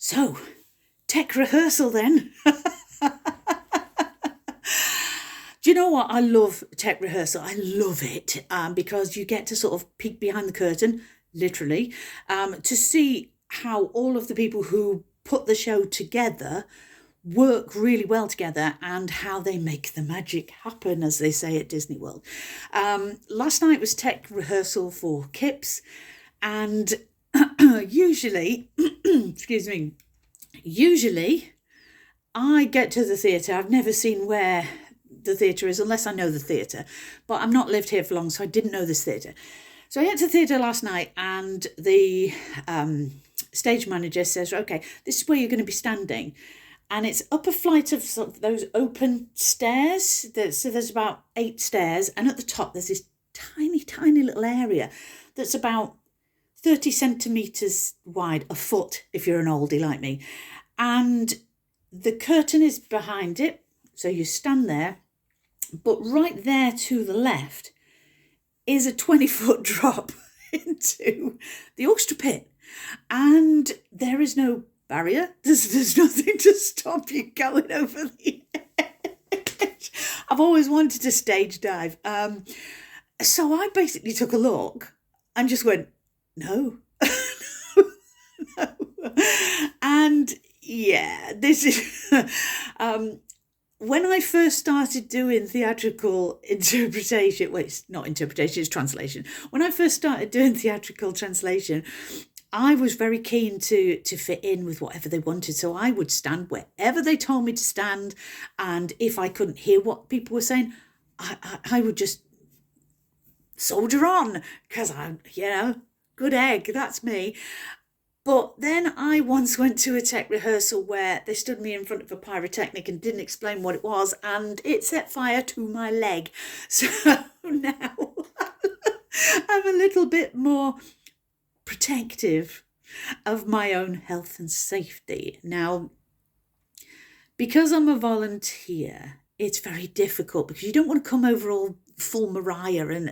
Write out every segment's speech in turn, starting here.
So, tech rehearsal then. Do you know what? I love tech rehearsal. I love it because you get to sort of peek behind the curtain, literally, to see how all of the people who put the show together work really well together and how they make the magic happen, as they say at Disney World. Last night was tech rehearsal for Kips, and usually, excuse me, usually I get to the theatre. I've never seen where the theatre is unless I know the theatre, but I've not lived here for long, so I didn't know this theatre. So I went to the theatre last night, and the stage manager says, okay, this is where you're going to be standing. And it's up a flight of sort of those open stairs. So there's about 8 stairs. And at the top, there's this tiny, tiny little area that's about 30 centimetres wide, a foot if you're an oldie like me. And the curtain is behind it. So you stand there. But right there to the left is a 20-foot drop into the orchestra pit. And there is no barrier. There's nothing to stop you going over the edge. I've always wanted to stage dive. So I basically took a look and just went, no. No. And yeah, this is... when I first started doing theatrical interpretation, well, it's not interpretation, it's translation. When I first started doing theatrical translation, I was very keen to fit in with whatever they wanted. So I would stand wherever they told me to stand. And if I couldn't hear what people were saying, I would just soldier on because I'm, good egg, that's me. But then I once went to a tech rehearsal where they stood me in front of a pyrotechnic and didn't explain what it was, and it set fire to my leg. So now I'm a little bit more protective of my own health and safety. Now, because I'm a volunteer, it's very difficult because you don't want to come over all full Mariah and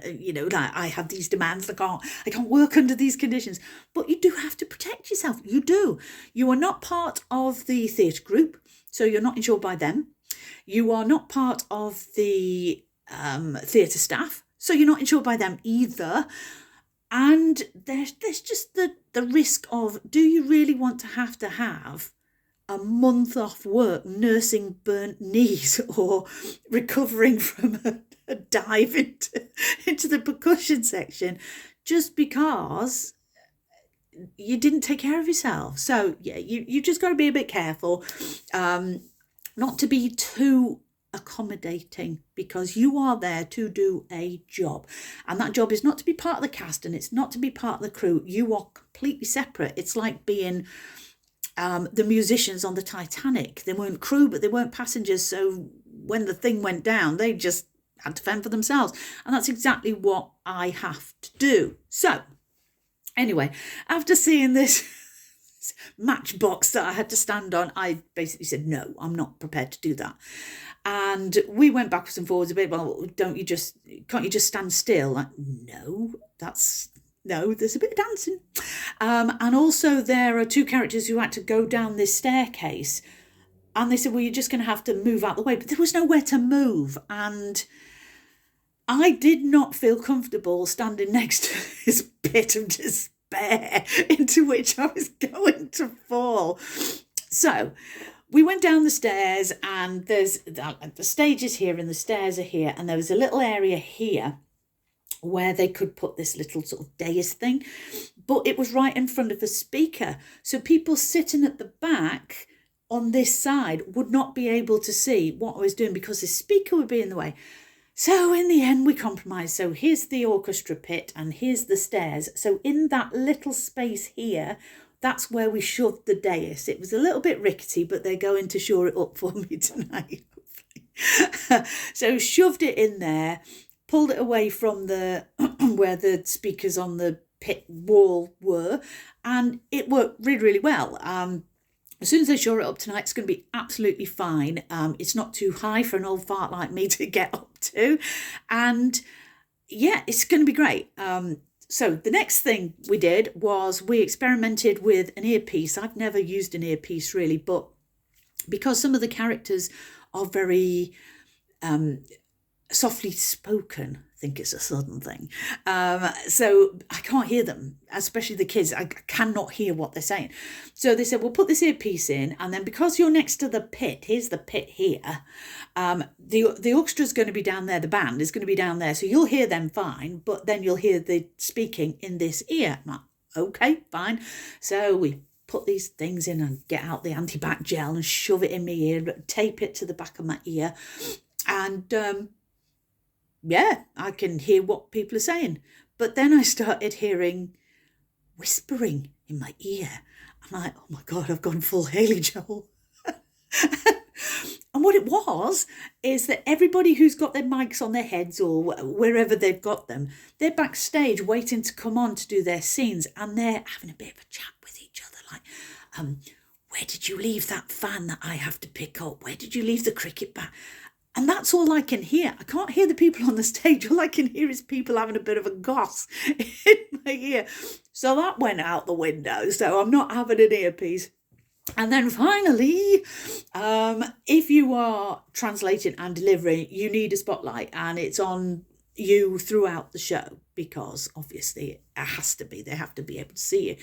like I have these demands, I can't work under these conditions. But you do have to protect yourself. You do. You are not part of the theatre group, so you're not insured by them. You are not part of the theatre staff, so you're not insured by them either. And there's just the risk of, do you really want to have a month off work nursing burnt knees or recovering from a dive into the percussion section just because you didn't take care of yourself? So yeah, you just got to be a bit careful not to be too accommodating, because you are there to do a job, and that job is not to be part of the cast and it's not to be part of the crew. You are completely separate. It's like being the musicians on the Titanic. They weren't crew, but they weren't passengers, so when the thing went down, they just had to fend for themselves. And that's exactly what I have to do. So anyway, after seeing this matchbox that I had to stand on, I basically said, no, I'm not prepared to do that. And we went backwards and forwards a bit. Well, can't you just stand still? Like, no, there's a bit of dancing. And also there are 2 characters who had to go down this staircase. And they said, well, you're just going to have to move out the way. But there was nowhere to move. And I did not feel comfortable standing next to this pit of despair into which I was going to fall. So we went down the stairs, and there's the stage is here and the stairs are here. And there was a little area here where they could put this little sort of dais thing, but it was right in front of a speaker. So people sitting at the back on this side would not be able to see what I was doing because the speaker would be in the way. So in the end, we compromised. So here's the orchestra pit and here's the stairs. So in that little space here, that's where we shoved the dais. It was a little bit rickety, but they're going to shore it up for me tonight. So shoved it in there, pulled it away from the where the speakers on the pit wall were, and it worked really, really well. As soon as they shore it up tonight, it's going to be absolutely fine. It's not too high for an old fart like me to get up to, and yeah, it's going to be great. So the next thing we did was we experimented with an earpiece. I've never used an earpiece really, but because some of the characters are very softly spoken, I think it's a southern thing. So I can't hear them, especially the kids. I cannot hear what they're saying. So they said, we'll put this earpiece in, and then because you're next to the pit, here's the pit here, the orchestra is going to be down there, the band is going to be down there, so you'll hear them fine, but then you'll hear the speaking in this ear. I'm like, okay, fine. So we put these things in and get out the anti-bac gel and shove it in my ear, tape it to the back of my ear, and yeah, I can hear what people are saying. But then I started hearing whispering in my ear. I'm like, oh my God, I've gone full Haley Joel. And what it was is that everybody who's got their mics on their heads or wherever they've got them, they're backstage waiting to come on to do their scenes, and they're having a bit of a chat with each other, like, where did you leave that fan that I have to pick up? Where did you leave the cricket bat? And that's all I can hear. I can't hear the people on the stage. All I can hear is people having a bit of a goss in my ear. So that went out the window. So I'm not having an earpiece. And then finally, if you are translating and delivering, you need a spotlight, and it's on you throughout the show, because obviously it has to be. They have to be able to see you.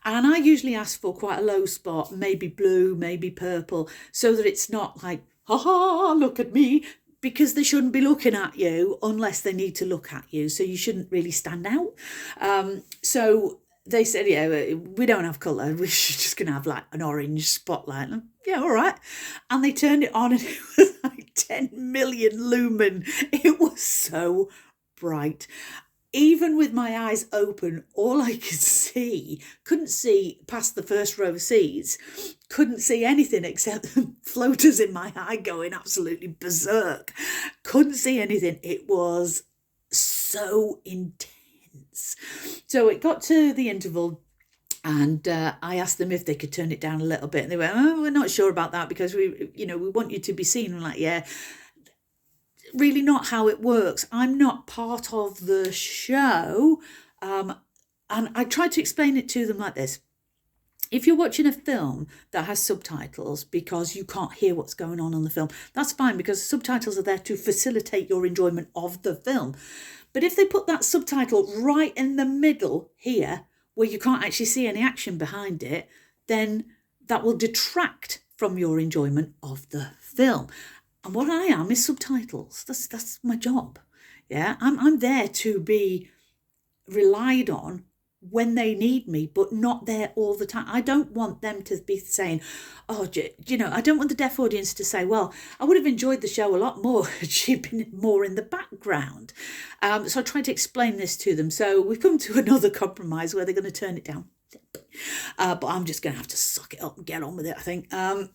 And I usually ask for quite a low spot, maybe blue, maybe purple, so that it's not like, ha ha, look at me, because they shouldn't be looking at you unless they need to look at you. So you shouldn't really stand out. So they said, yeah, we don't have colour. We're just going to have like an orange spotlight. And yeah, all right. And they turned it on and it was like 10 million lumen. It was so bright. Even with my eyes open, all I could see, couldn't see past the first row of seats, couldn't see anything except floaters in my eye going absolutely berserk. Couldn't see anything. It was so intense. So it got to the interval, and I asked them if they could turn it down a little bit. And they went, oh, we're not sure about that because we want you to be seen. I'm like, yeah. Really not how it works. I'm not part of the show. And I tried to explain it to them like this. If you're watching a film that has subtitles because you can't hear what's going on the film, that's fine, because subtitles are there to facilitate your enjoyment of the film. But if they put that subtitle right in the middle here, where you can't actually see any action behind it, then that will detract from your enjoyment of the film. And what I am is subtitles. That's my job. Yeah, I'm there to be relied on when they need me, but not there all the time. I don't want them to be saying, oh, I don't want the deaf audience to say, well, I would have enjoyed the show a lot more had she been more in the background. So I tried to explain this to them. So we've come to another compromise where they're going to turn it down. But I'm just going to have to suck it up and get on with it, I think. And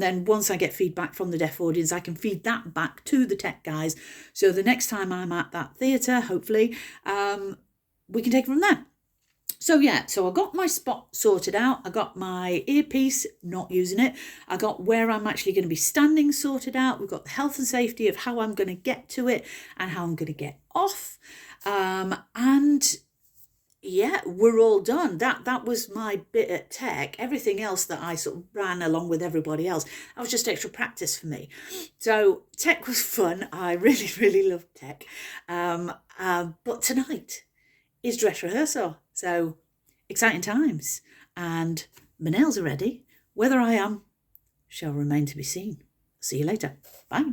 then once I get feedback from the deaf audience, I can feed that back to the tech guys. So the next time I'm at that theatre, hopefully, we can take it from there. So yeah, so I got my spot sorted out. I got my earpiece, not using it. I got where I'm actually going to be standing sorted out. We've got the health and safety of how I'm going to get to it and how I'm going to get off. And yeah, we're all done. That was my bit at tech. Everything else that I sort of ran along with everybody else, that was just extra practice for me. So tech was fun. I really, really loved tech. But tonight is dress rehearsal. So exciting times. And my nails are ready. Whether I am shall remain to be seen. See you later. Bye.